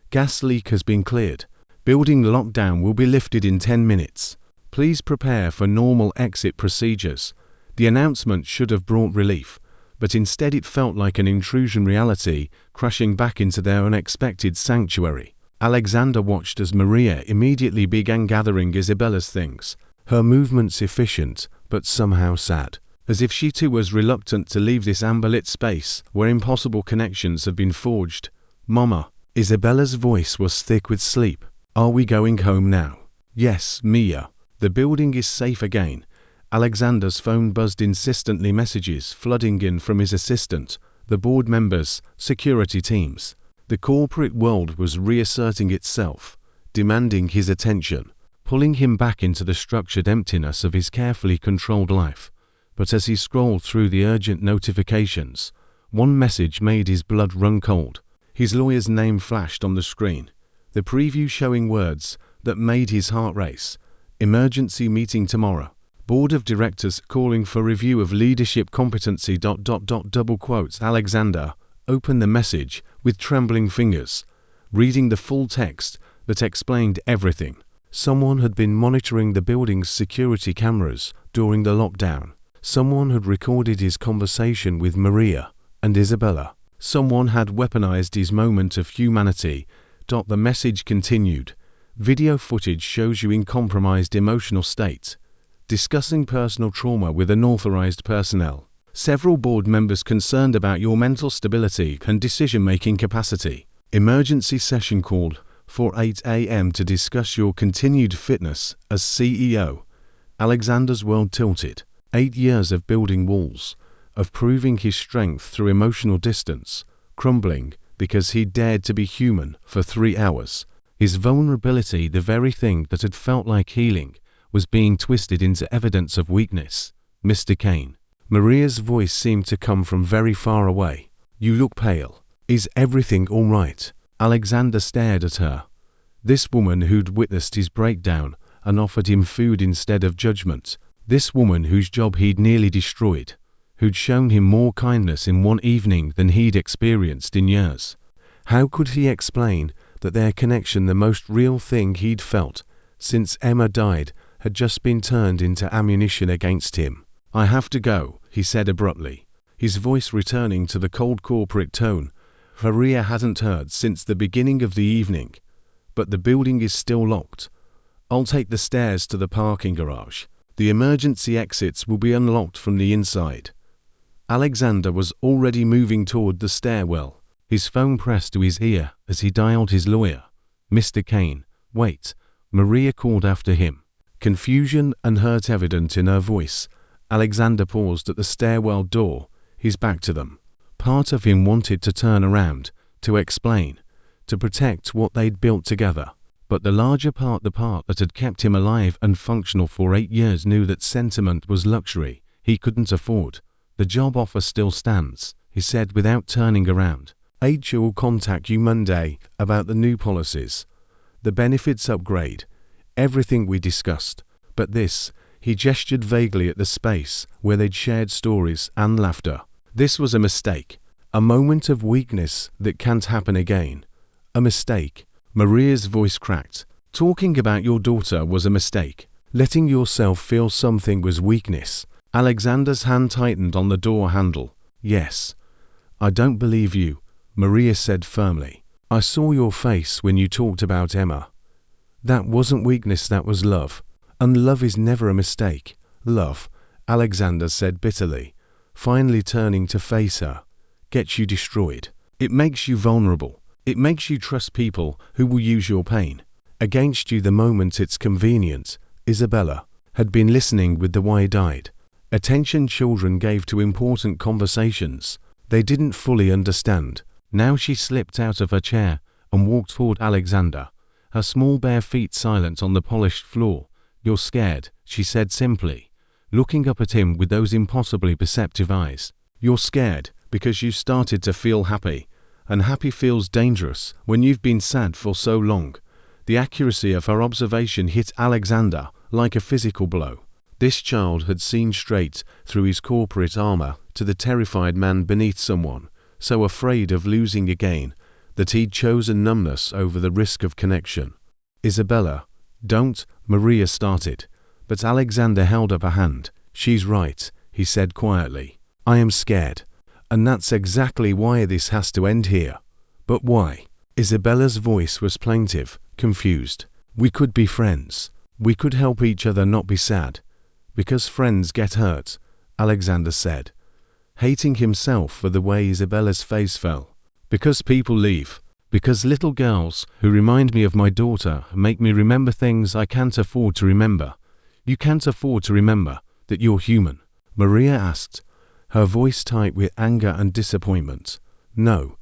Gas leak has been cleared. Building lockdown will be lifted in 10 minutes. Please prepare for normal exit procedures." The announcement should have brought relief, but instead it felt like an intrusion reality crashing back into their unexpected sanctuary. Alexander watched as Maria immediately began gathering Isabella's things, her movements efficient but somehow sad, as if she too was reluctant to leave this amber-lit space where impossible connections have been forged. "Mama," Isabella's voice was thick with sleep. "Are we going home now?" "Yes, Mia. The building is safe again." Alexander's phone buzzed, insistently, messages flooding in from his assistant, the board members, security teams. The corporate world was reasserting itself, demanding his attention, pulling him back into the structured emptiness of his carefully controlled life. But as he scrolled through the urgent notifications, one message made his blood run cold. His lawyer's name flashed on the screen, the preview showing words that made his heart race. "Emergency meeting tomorrow. Board of Directors calling for review of leadership competency. .. double quotes. Alexander opened the message with trembling fingers, reading the full text that explained everything. Someone had been monitoring the building's security cameras during the lockdown. Someone had recorded his conversation with Maria and Isabella. Someone had weaponized his moment of humanity. The message continued. "Video footage shows you in compromised emotional state, discussing personal trauma with unauthorized personnel. Several board members concerned about your mental stability and decision-making capacity. Emergency session called for 8 a.m. to discuss your continued fitness as CEO." Alexander's world tilted. 8 years of building walls, of proving his strength through emotional distance, crumbling because he dared to be human for 3 hours. His vulnerability, the very thing that had felt like healing, was being twisted into evidence of weakness. "Mr. Kane." Maria's voice seemed to come from very far away. "You look pale. Is everything all right?" Alexander stared at her. This woman who'd witnessed his breakdown and offered him food instead of judgment. This woman whose job he'd nearly destroyed, who'd shown him more kindness in one evening than he'd experienced in years. How could he explain that their connection, the most real thing he'd felt since Emma died, had just been turned into ammunition against him? "I have to go," he said abruptly, his voice returning to the cold corporate tone Maria hadn't heard since the beginning of the evening. "But the building is still locked. I'll take the stairs to the parking garage. The emergency exits will be unlocked from the inside." Alexander was already moving toward the stairwell, his phone pressed to his ear as he dialed his lawyer. "Mr. Kane, wait. Maria called after him, confusion and hurt evident in her voice. Alexander paused at the stairwell door, his back to them. Part of him wanted to turn around, to explain, to protect what they'd built together. But the larger part, the part that had kept him alive and functional for 8 years, knew that sentiment was luxury he couldn't afford. The job offer still stands, he said without turning around. HR will contact you Monday about the new policies, the benefits upgrade, everything we discussed. But this, he gestured vaguely at the space where they'd shared stories and laughter. This was a mistake, a moment of weakness that can't happen again. A mistake. Maria's voice cracked. Talking about your daughter was a mistake. Letting yourself feel something was weakness. Alexander's hand tightened on the door handle. Yes. I don't believe you, Maria said firmly. I saw your face when you talked about Emma. That wasn't weakness, that was love. And love is never a mistake. Love, Alexander said bitterly, finally turning to face her, gets you destroyed. It makes you vulnerable. It makes you trust people who will use your pain against you the moment it's convenient. Isabella had been listening with the wide-eyed attention children gave to important conversations they didn't fully understand. Now she slipped out of her chair and walked toward Alexander, her small bare feet silent on the polished floor. You're scared, she said simply, looking up at him with those impossibly perceptive eyes. You're scared because you started to feel happy. And happy feels dangerous when you've been sad for so long. The accuracy of her observation hit Alexander like a physical blow. This child had seen straight through his corporate armor to the terrified man beneath, someone so afraid of losing again that he'd chosen numbness over the risk of connection. Isabella, don't, Maria started, but Alexander held up a hand. She's right, he said quietly. I am scared. And that's exactly why this has to end here. But why? Isabella's voice was plaintive, confused. We could be friends. We could help each other not be sad. Because friends get hurt, Alexander said, hating himself for the way Isabella's face fell. Because people leave. Because little girls who remind me of my daughter make me remember things I can't afford to remember. You can't afford to remember that you're human, Maria asked, her voice tight with anger and disappointment. No,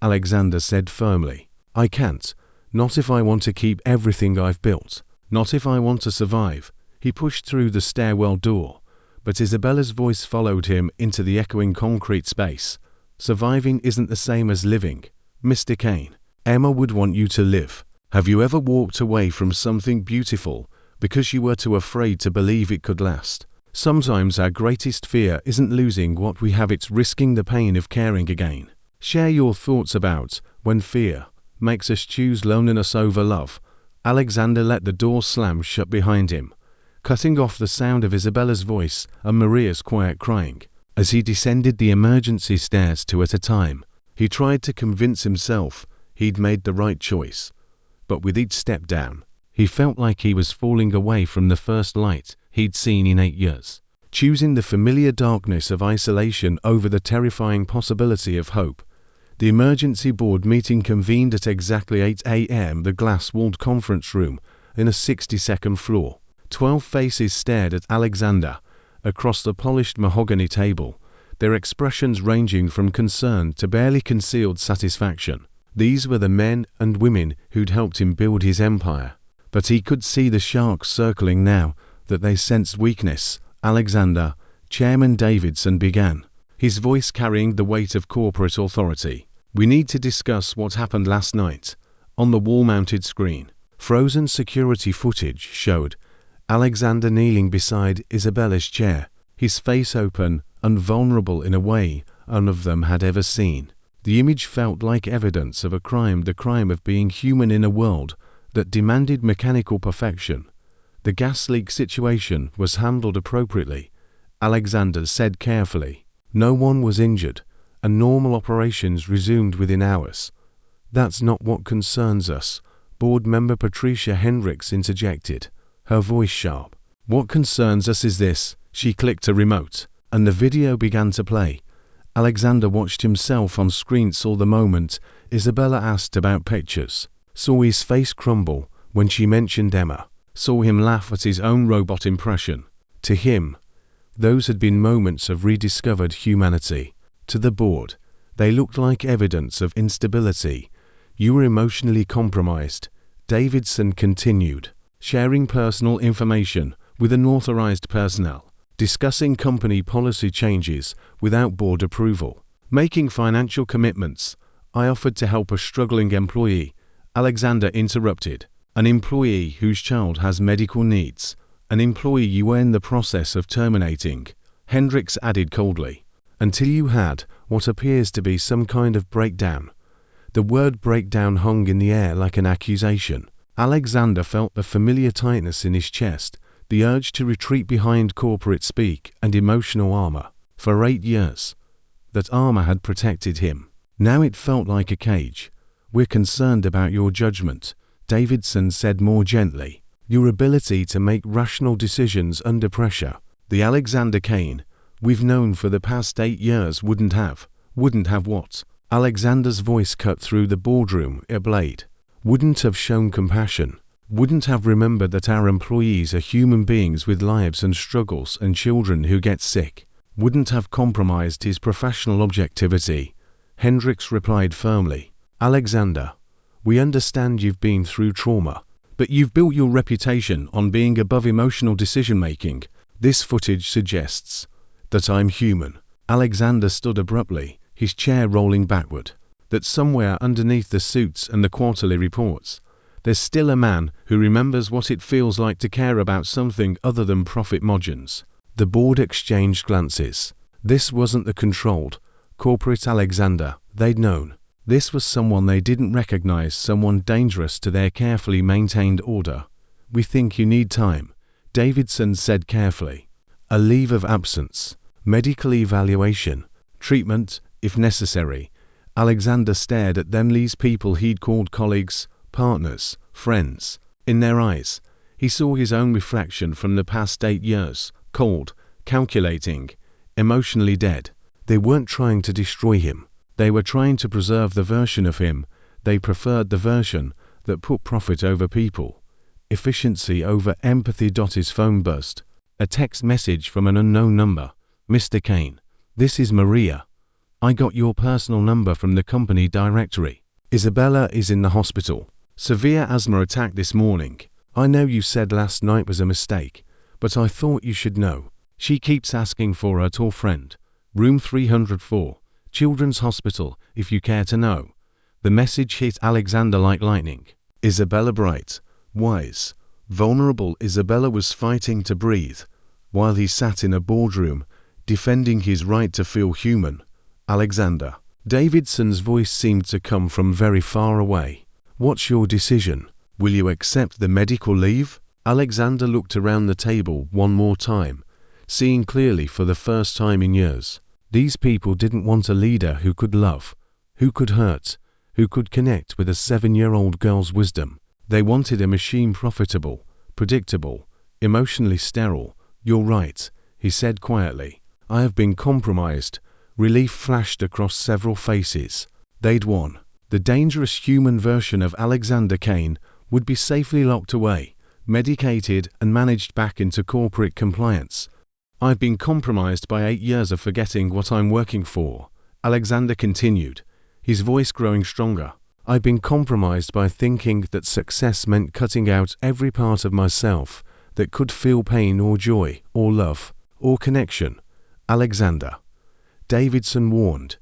Alexander said firmly. I can't. Not if I want to keep everything I've built. Not if I want to survive. He pushed through the stairwell door, but Isabella's voice followed him into the echoing concrete space. Surviving isn't the same as living, Mr. Kane. Emma would want you to live. Have you ever walked away from something beautiful because you were too afraid to believe it could last? Sometimes our greatest fear isn't losing what we have, it's risking the pain of caring again. Share your thoughts about when fear makes us choose loneliness over love. Alexander let the door slam shut behind him, cutting off the sound of Isabella's voice and Maria's quiet crying. As he descended the emergency stairs 2 at a time, he tried to convince himself he'd made the right choice. But with each step down, he felt like he was falling away from the first light he'd seen in 8 years, choosing the familiar darkness of isolation over the terrifying possibility of hope. The emergency board meeting convened at exactly 8 a.m. the glass-walled conference room in a 62nd floor. 12 faces stared at Alexander across the polished mahogany table, their expressions ranging from concern to barely concealed satisfaction. These were the men and women who'd helped him build his empire. But he could see the sharks circling now that they sensed weakness. Alexander, Chairman Davidson began, his voice carrying the weight of corporate authority. We need to discuss what happened last night. On the wall-mounted screen, frozen security footage showed Alexander kneeling beside Isabella's chair, his face open and vulnerable in a way none of them had ever seen. The image felt like evidence of a crime, the crime of being human in a world that demanded mechanical perfection. The gas leak situation was handled appropriately, Alexander said carefully. No one was injured, and normal operations resumed within hours. That's not what concerns us, board member Patricia Hendricks interjected, her voice sharp. What concerns us is this. She clicked a remote, and the video began to play. Alexander watched himself on screen, saw the moment Isabella asked about pictures, saw his face crumble When she mentioned Emma, saw him laugh at his own robot impression. To him, those had been moments of rediscovered humanity. To the board, they looked like evidence of instability. You were emotionally compromised, Davidson continued, sharing personal information with unauthorized personnel, discussing company policy changes without board approval, making financial commitments. I offered to help a struggling employee. Alexander interrupted. An employee whose child has medical needs. An employee you were in the process of terminating. Hendricks added coldly. Until you had what appears to be some kind of breakdown. The word breakdown hung in the air like an accusation. Alexander felt the familiar tightness in his chest, the urge to retreat behind corporate speak and emotional armor. For 8 years, that armor had protected him. Now it felt like a cage. We're concerned about your judgment, Davidson said more gently. Your ability to make rational decisions under pressure. The Alexander Kane we've known for the past 8 years wouldn't have what? Alexander's voice cut through the boardroom, a blade. Wouldn't have shown compassion. Wouldn't have remembered that our employees are human beings with lives and struggles and children who get sick. Wouldn't have compromised his professional objectivity. Hendricks replied firmly. Alexander, we understand you've been through trauma, but you've built your reputation on being above emotional decision-making. This footage suggests that I'm human. Alexander stood abruptly, his chair rolling backward. That somewhere underneath the suits and the quarterly reports, there's still a man who remembers what it feels like to care about something other than profit margins. The board exchanged glances. This wasn't the controlled, corporate Alexander they'd known. This was someone they didn't recognize, someone dangerous to their carefully maintained order. We think you need time, Davidson said carefully. A leave of absence, medical evaluation, treatment, if necessary. Alexander stared at them, these people he'd called colleagues, partners, friends. In their eyes, he saw his own reflection from the past 8 years, cold, calculating, emotionally dead. They weren't trying to destroy him. They were trying to preserve the version of him they preferred, the version that put profit over people, efficiency over empathy. His phone buzzed. A text message from an unknown number. Mr. Kane, this is Maria. I got your personal number from the company directory. Isabella is in the hospital. Severe asthma attack this morning. I know you said last night was a mistake, but I thought you should know. She keeps asking for her tall friend. Room 304, Children's Hospital, if you care to know. The message hit Alexander like lightning. Isabella, bright, wise, vulnerable. Isabella was fighting to breathe, while he sat in a boardroom, defending his right to feel human. Alexander. Davidson's voice seemed to come from very far away. What's your decision? Will you accept the medical leave? Alexander looked around the table one more time, seeing clearly for the first time in years. These people didn't want a leader who could love, who could hurt, who could connect with a 7-year-old girl's wisdom. They wanted a machine, profitable, predictable, emotionally sterile. You're right, he said quietly. I have been compromised. Relief flashed across several faces. They'd won. The dangerous human version of Alexander Kane would be safely locked away, medicated and managed back into corporate compliance. I've been compromised by 8 years of forgetting what I'm working for, Alexander continued, his voice growing stronger. I've been compromised by thinking that success meant cutting out every part of myself that could feel pain or joy or love or connection. Alexander. Davidson warned.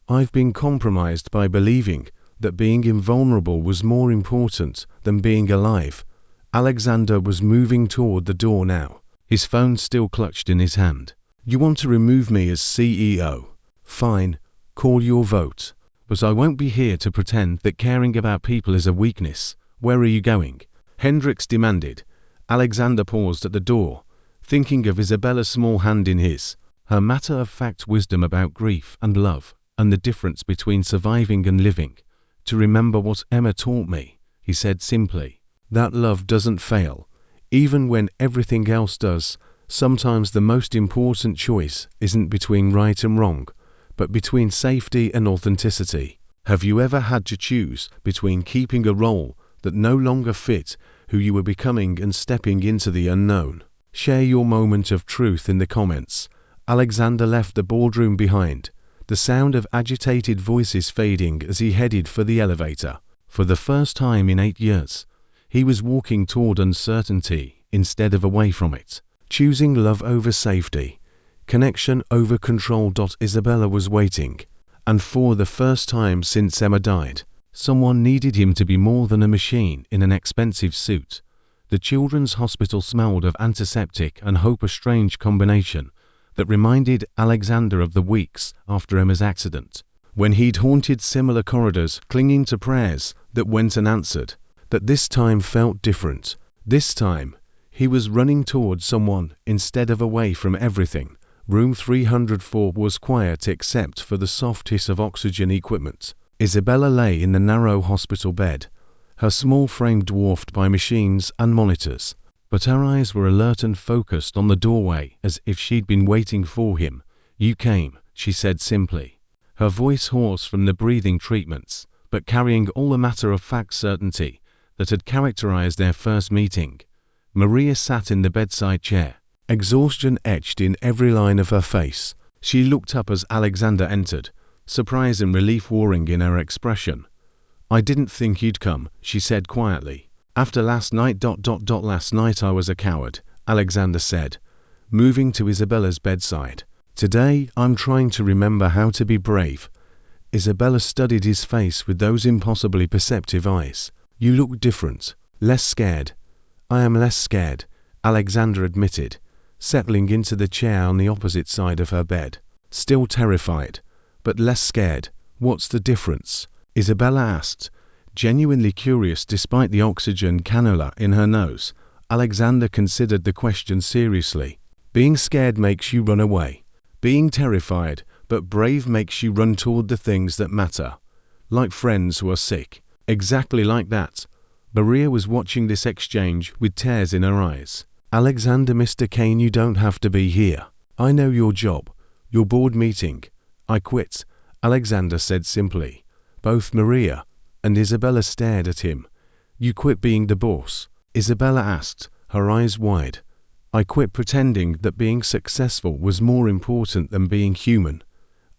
I've been compromised by believing that being invulnerable was more important than being alive. Alexander was moving toward the door now, his phone still clutched in his hand. You want to remove me as CEO? Fine, call your vote. But I won't be here to pretend that caring about people is a weakness. Where are you going? Hendricks demanded. Alexander paused at the door, thinking of Isabella's small hand in his, her matter-of-fact wisdom about grief and love, and the difference between surviving and living. To remember what Emma taught me, he said simply. That love doesn't fail, even when everything else does. Sometimes the most important choice isn't between right and wrong, but between safety and authenticity. Have you ever had to choose between keeping a role that no longer fit who you were becoming and stepping into the unknown. Share your moment of truth in the comments. Alexander left the boardroom behind, the sound of agitated voices fading as he headed for the elevator. For the first time in 8 years, he was walking toward uncertainty instead of away from it, choosing love over safety, connection over control. Isabella was waiting, and for the first time since Emma died, someone needed him to be more than a machine in an expensive suit. The children's hospital smelled of antiseptic and hope, a strange combination that reminded Alexander of the weeks after Emma's accident, when he'd haunted similar corridors, clinging to prayers that went unanswered. But this time felt different. This time, he was running toward someone instead of away from everything. Room 304 was quiet except for the soft hiss of oxygen equipment. Isabella lay in the narrow hospital bed, her small frame dwarfed by machines and monitors, but her eyes were alert and focused on the doorway as if she'd been waiting for him. "You came," she said simply, her voice hoarse from the breathing treatments, but carrying all the matter-of-fact certainty that had characterized their first meeting. Maria sat in the bedside chair, exhaustion etched in every line of her face. She looked up as Alexander entered, surprise and relief warring in her expression. "I didn't think you'd come," she said quietly. "After last night. Last night I was a coward," Alexander said, moving to Isabella's bedside. "Today I'm trying to remember how to be brave." Isabella studied his face with those impossibly perceptive eyes. "You look different, less scared." "I am less scared," Alexander admitted, settling into the chair on the opposite side of her bed. "Still terrified, but less scared. What's the difference?" Isabella asked, genuinely curious despite the oxygen cannula in her nose. Alexander considered the question seriously. "Being scared makes you run away. Being terrified, but brave, makes you run toward the things that matter. Like friends who are sick." Exactly like that. Maria was watching this exchange with tears in her eyes. "Alexander, Mr. Kane, you don't have to be here. I know your job, your board meeting. I quit," Alexander said simply. Both Maria and Isabella stared at him. "You quit being the boss?" Isabella asked, her eyes wide. "I quit pretending that being successful was more important than being human."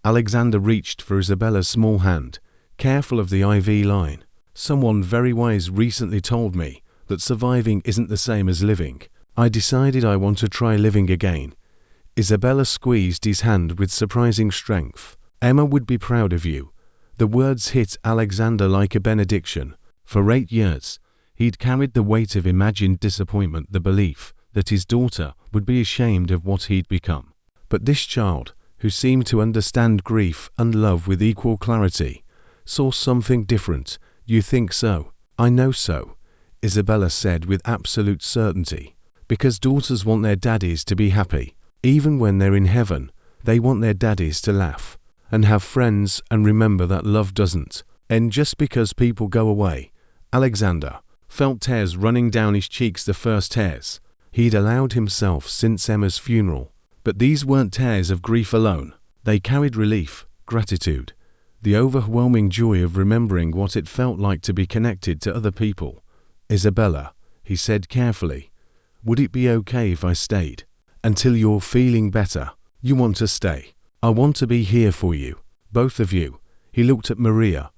Alexander reached for Isabella's small hand, careful of the IV line. "Someone very wise recently told me that surviving isn't the same as living. I decided I want to try living again." Isabella squeezed his hand with surprising strength. "Emma would be proud of you." The words hit Alexander like a benediction. For 8 years, he'd carried the weight of imagined disappointment, the belief that his daughter would be ashamed of what he'd become. But this child, who seemed to understand grief and love with equal clarity, saw something different. "You think so?" "I know so," Isabella said with absolute certainty. "Because daughters want their daddies to be happy. Even when they're in heaven, they want their daddies to laugh and have friends and remember that love doesn't end just because people go away." Alexander felt tears running down his cheeks, the first tears he'd allowed himself since Emma's funeral. But these weren't tears of grief alone. They carried relief, gratitude, the overwhelming joy of remembering what it felt like to be connected to other people. "Isabella," he said carefully, "would it be okay if I stayed? Until you're feeling better. You want to stay. I want to be here for you. Both of you." He looked at Maria,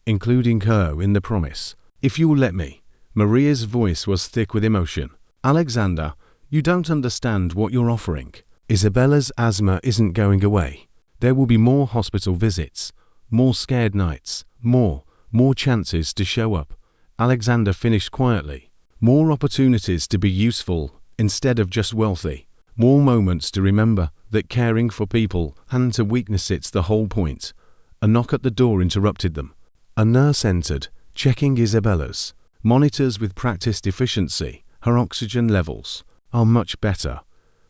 including her in the promise. "If you'll let me." Maria's voice was thick with emotion. "Alexander, you don't understand what you're offering. Isabella's asthma isn't going away. There will be more hospital visits, more scared nights, more chances to show up." Alexander finished quietly. "More opportunities to be useful instead of just wealthy. More moments to remember that caring for people isn't a weakness, it's the whole point." A knock at the door interrupted them. A nurse entered, checking Isabella's monitors with practiced efficiency. "Her oxygen levels are much better,"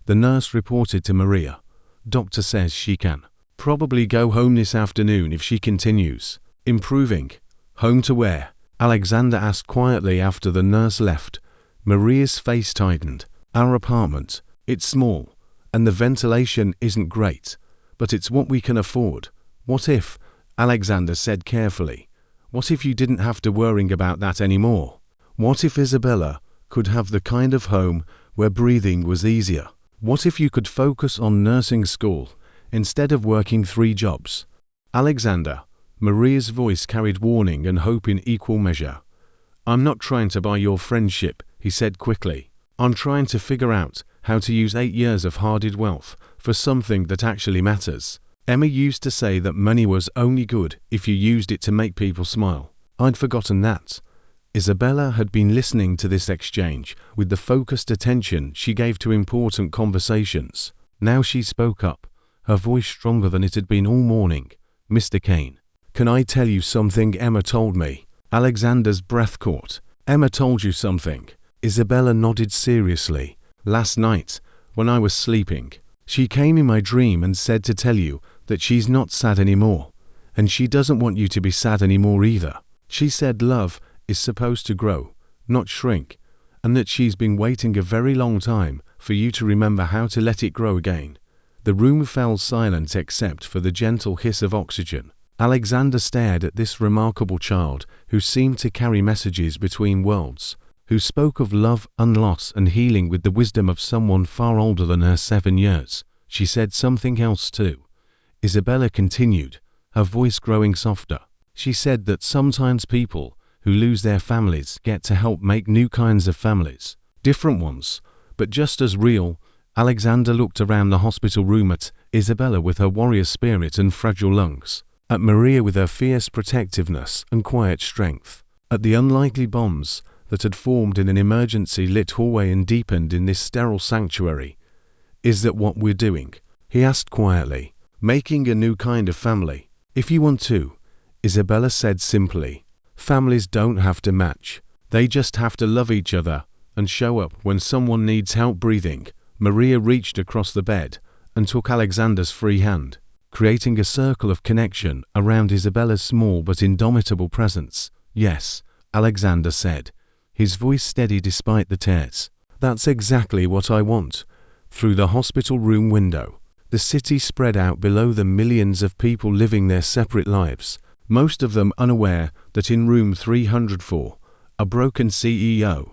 the nurse reported to Maria. "Doctor says she can probably go home this afternoon if she continues improving." "Home to where?" Alexander asked quietly after the nurse left. Maria's face tightened. "Our apartment. It's small, and the ventilation isn't great, but it's what we can afford." "What if," Alexander said carefully, "what if you didn't have to worry about that anymore?" What if Isabella could have the kind of home where breathing was easier? What if you could focus on nursing school instead of working 3 jobs? Alexander, Maria's voice carried warning and hope in equal measure. I'm not trying to buy your friendship, he said quickly. I'm trying to figure out how to use 8 years of harded wealth for something that actually matters. Emma used to say that money was only good if you used it to make people smile. I'd forgotten that. Isabella had been listening to this exchange with the focused attention she gave to important conversations. Now she spoke up, her voice stronger than it had been all morning. Mr. Kane, can I tell you something Emma told me? Alexander's breath caught. Emma told you something? Isabella nodded seriously. Last night, when I was sleeping, she came in my dream and said to tell you that she's not sad anymore, and she doesn't want you to be sad anymore either. She said love is supposed to grow, not shrink, and that she's been waiting a very long time for you to remember how to let it grow again. The room fell silent except for the gentle hiss of oxygen. Alexander stared at this remarkable child who seemed to carry messages between worlds, who spoke of love and loss and healing with the wisdom of someone far older than her 7 years. She said something else too. Isabella continued, her voice growing softer. She said that sometimes people who lose their families get to help make new kinds of families, different ones, but just as real. Alexander looked around the hospital room at Isabella with her warrior spirit and fragile lungs, at Maria with her fierce protectiveness and quiet strength, at the unlikely bonds that had formed in an emergency-lit hallway and deepened in this sterile sanctuary. Is that what we're doing? He asked quietly. Making a new kind of family. If you want to, Isabella said simply. Families don't have to match. They just have to love each other and show up when someone needs help breathing. Maria reached across the bed and took Alexander's free hand, creating a circle of connection around Isabella's small but indomitable presence. Yes, Alexander said, his voice steady despite the tears. That's exactly what I want. Through the hospital room window, the city spread out below them, millions of people living their separate lives, most of them unaware that in room 304, a broken CEO,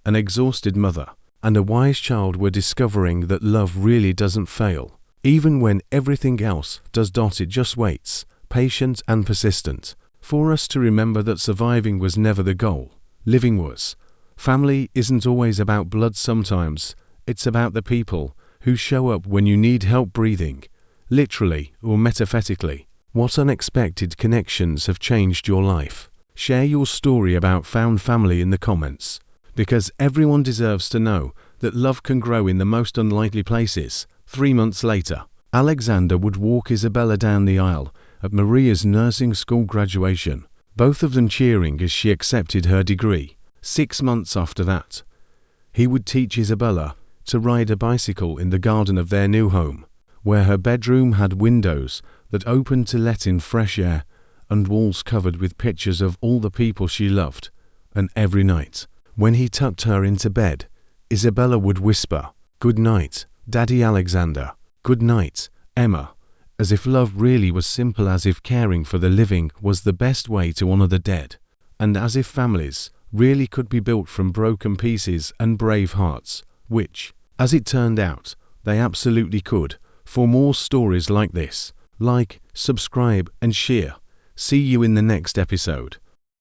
an exhausted mother, and a wise child were discovering that love really doesn't fail. Even when everything else does. It just waits, patient and persistent, for us to remember that surviving was never the goal. Living was. Family isn't always about blood sometimes. It's about the people who show up when you need help breathing, literally or metaphorically. What unexpected connections have changed your life? Share your story about found family in the comments, because everyone deserves to know that love can grow in the most unlikely places. 3 months later, Alexander would walk Isabella down the aisle at Maria's nursing school graduation, both of them cheering as she accepted her degree. 6 months after that, he would teach Isabella to ride a bicycle in the garden of their new home, where her bedroom had windows that opened to let in fresh air and walls covered with pictures of all the people she loved. And every night, when he tucked her into bed, Isabella would whisper, "Good night, Daddy Alexander. Good night, Emma," as if love really was simple, as if caring for the living was the best way to honor the dead, and as if families really could be built from broken pieces and brave hearts, which, as it turned out, they absolutely could. For more stories like this, like, subscribe and share. See you in the next episode.